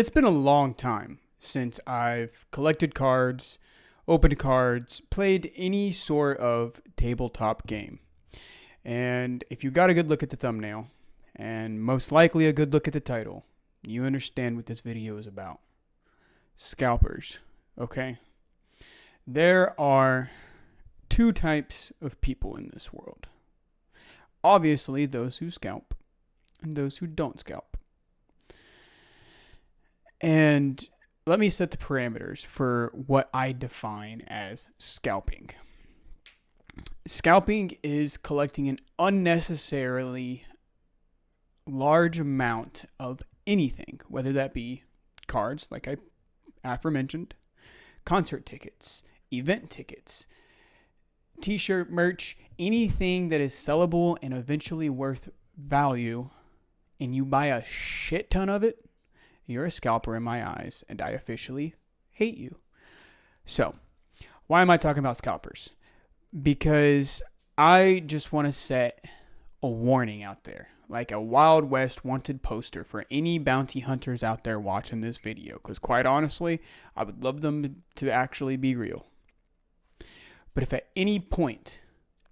It's been a long time since I've collected cards, opened cards, played any sort of tabletop game. And if you got a good look at the thumbnail, and most likely a good look at the title, you understand what this video is about. Scalpers, okay? There are two types of people in this world. Obviously, those who scalp and those who don't scalp. And let me set the parameters for what I define as scalping. Scalping is collecting an unnecessarily large amount of anything, whether that be cards, like I aforementioned, concert tickets, event tickets, t-shirt merch, anything that is sellable and eventually worth value, and you buy a shit ton of it, you're a scalper in my eyes, and I officially hate you. So, why am I talking about scalpers? Because I just want to set a warning out there, like a Wild West wanted poster for any bounty hunters out there watching this video, because quite honestly, I would love them to actually be real. But if at any point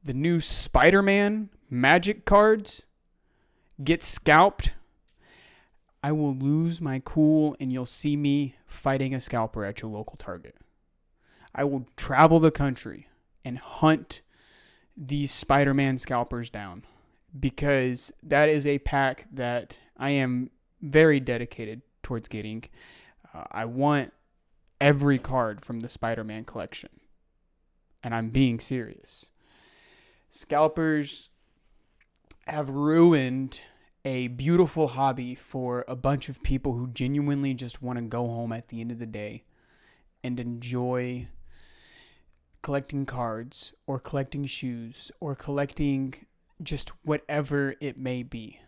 the new Spider-Man magic cards get scalped, I will lose my cool and you'll see me fighting a scalper at your local Target. I will travel the country and hunt these Spider-Man scalpers down, because that is a pack that I am very dedicated towards getting. I want every card from the Spider-Man collection, and I'm being serious. Scalpers have ruined a beautiful hobby for a bunch of people who genuinely just want to go home at the end of the day and enjoy collecting cards or collecting shoes or collecting just whatever it may be.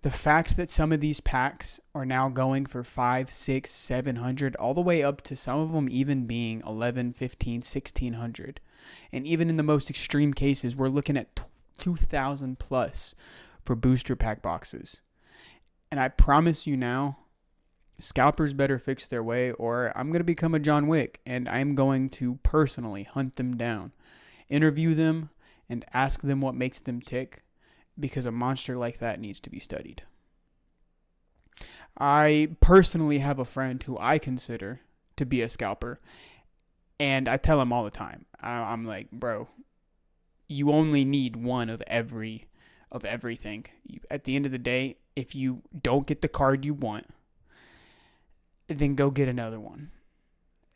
The fact that some of these packs are now going for 5, 6, 700, all the way up to some of them even being 11, 15, 1600. And even in the most extreme cases, we're looking at 2,000 plus for booster pack boxes. And I promise you now, scalpers better fix their way, or I'm going to become a John Wick and I'm going to personally hunt them down, interview them, and ask them what makes them tick, because a monster like that needs to be studied. I personally have a friend who I consider to be a scalper, and I tell him all the time, I'm like, bro, you only need one of everything. At the end of the day, if you don't get the card you want, then go get another one.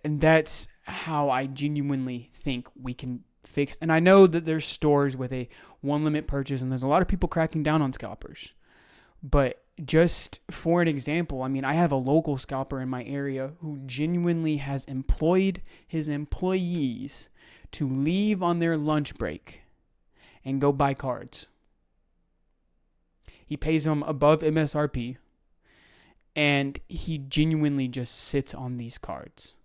And that's how I genuinely think we can fix. And I know that there's stores with a one limit purchase, and there's a lot of people cracking down on scalpers. But just for an example, I mean, I have a local scalper in my area who genuinely has employed his employees to leave on their lunch break and go buy cards. He pays them above MSRP, and he genuinely just sits on these cards.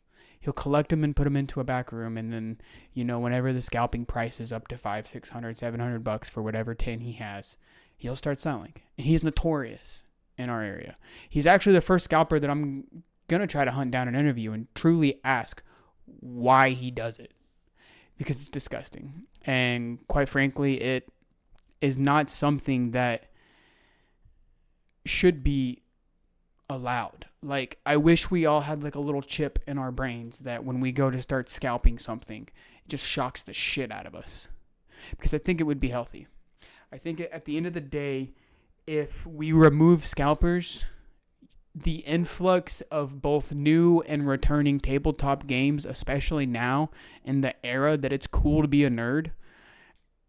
He'll collect them and put them into a back room, and then, whenever the scalping price is up to $500, $600, $700 for whatever tin he has, he'll start selling. And he's notorious in our area. He's actually the first scalper that I'm going to try to hunt down and interview and truly ask why he does it. Because it's disgusting. And quite frankly, it is not something that should be allowed. Like, I wish we all had like a little chip in our brains that when we go to start scalping something, it just shocks the shit out of us. Because I think it would be healthy. I think at the end of the day, if we remove scalpers, the influx of both new and returning tabletop games, especially now in the era that it's cool to be a nerd,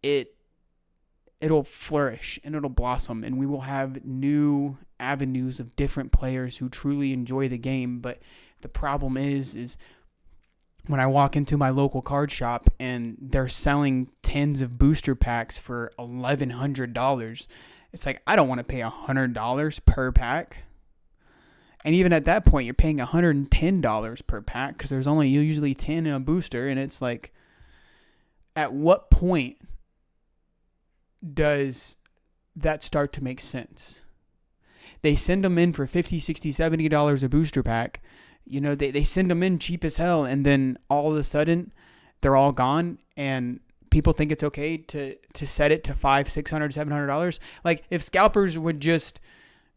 it'll flourish and it'll blossom, and we will have new avenues of different players who truly enjoy the game. But the problem is when I walk into my local card shop and they're selling tens of booster packs for $1,100, it's like, I don't want to pay $100 per pack. And even at that point, you're paying $110 per pack because there's only usually 10 in a booster. And it's like, at what point does that start to make sense? They send them in for $50, $60, $70 a booster pack. You know, they send them in cheap as hell, and then all of a sudden they're all gone, and people think it's okay to set it to $500, $600, $700. Like, if scalpers would just,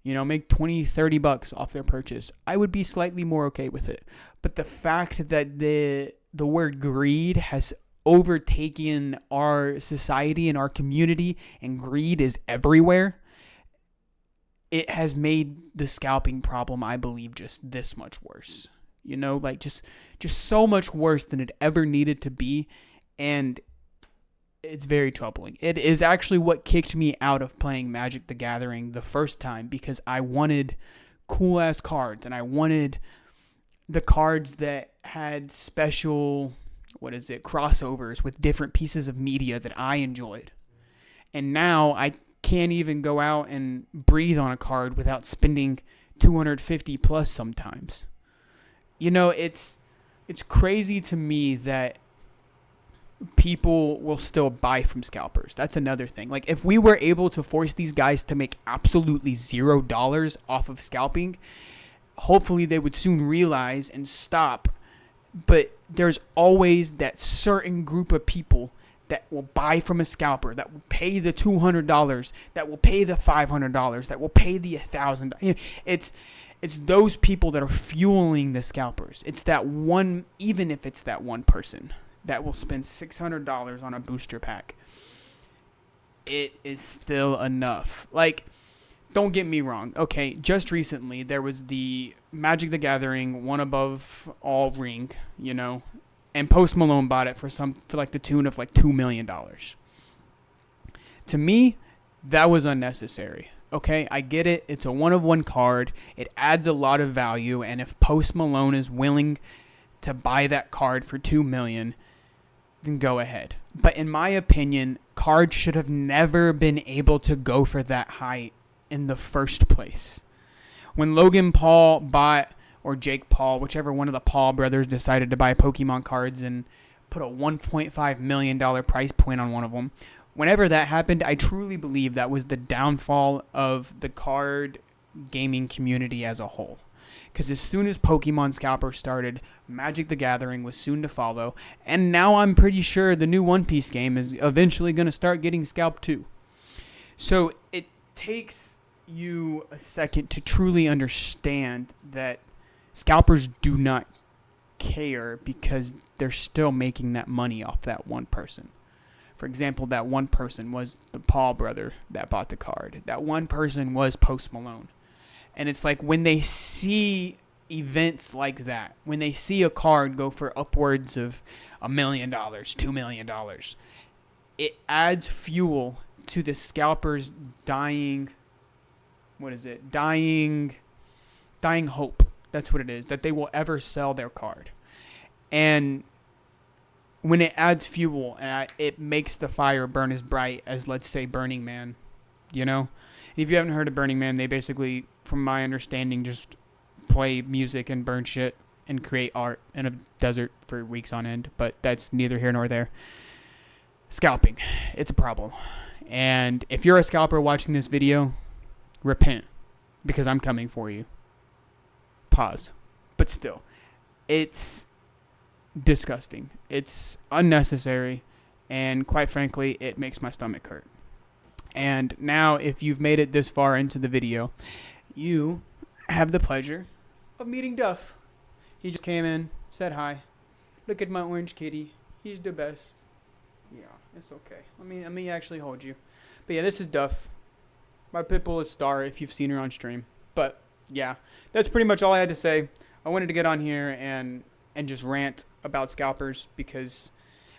you know, make $20, $30 off their purchase, I would be slightly more okay with it. But the fact that the word greed has overtaken our society and our community, and greed is everywhere, it has made the scalping problem, I believe, just this much worse. You know, like just so much worse than it ever needed to be. And it's very troubling. It is actually what kicked me out of playing Magic the Gathering the first time, because I wanted cool ass cards, and I wanted the cards that had special, crossovers with different pieces of media that I enjoyed. And now I can't even go out and breathe on a card without spending $250 plus sometimes. You know, it's crazy to me that people will still buy from scalpers. That's another thing. Like, if we were able to force these guys to make absolutely $0 off of scalping, hopefully they would soon realize and stop. But there's always that certain group of people that will buy from a scalper, that will pay the $200, that will pay the $500, that will pay the $1,000. It's those people that are fueling the scalpers. It's that one, even if it's that one person that will spend $600 on a booster pack, it is still enough. Like, don't get me wrong. Okay, just recently there was the Magic the Gathering One Above All ring, you know, and Post Malone bought it for like the tune of like $2 million. To me, that was unnecessary. Okay, I get it. It's a one-of-one card. It adds a lot of value, and if Post Malone is willing to buy that card for $2 million, then go ahead. But in my opinion, cards should have never been able to go for that high in the first place. When Logan Paul bought, or Jake Paul, whichever one of the Paul brothers decided to buy Pokemon cards and put a $1.5 million price point on one of them, whenever that happened, I truly believe that was the downfall of the card gaming community as a whole. Because as soon as Pokemon Scalper started, Magic the Gathering was soon to follow. And now I'm pretty sure the new One Piece game is eventually going to start getting scalped too. So it takes you a second to truly understand that scalpers do not care, because they're still making that money off that one person. For example, that one person was the Paul brother that bought the card. That one person was Post Malone. And it's like, when they see events like that, when they see a card go for upwards of $1 million, $2 million, it adds fuel to the scalpers' dying hope. That's what it is, that they will ever sell their card. And when it adds fuel, it makes the fire burn as bright as, let's say, Burning Man, you know? And if you haven't heard of Burning Man, they basically, from my understanding, just play music and burn shit and create art in a desert for weeks on end. But that's neither here nor there. Scalping, it's a problem. And if you're a scalper watching this video, repent, because I'm coming for you. Pause. But still, it's disgusting. It's unnecessary, and quite frankly, it makes my stomach hurt. And now, if you've made it this far into the video, you have the pleasure of meeting Duff. He just came in, said hi. Look at my orange kitty. He's the best. Yeah, it's okay. Let me actually hold you. But yeah, this is Duff. My pit bull is Star, if you've seen her on stream. But yeah, that's pretty much all I had to say. I wanted to get on here and just rant about scalpers, because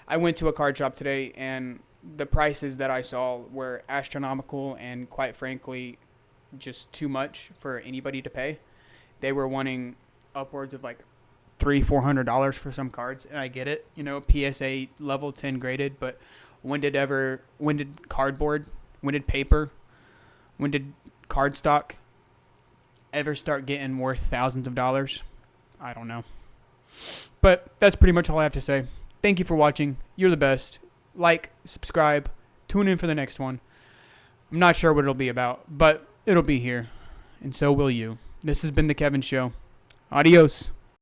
I went to a card shop today and the prices that I saw were astronomical and, quite frankly, just too much for anybody to pay. They were wanting upwards of like $300-$400 for some cards, and I get it, you know, PSA level 10 graded, but when did cardboard, when did paper, when did cardstock ever start getting worth thousands of dollars? I don't know. But that's pretty much all I have to say. Thank you for watching. You're the best. Like, subscribe, tune in for the next one. I'm not sure what it'll be about, but it'll be here. and so will you. This has been The Kevin Show. Adios.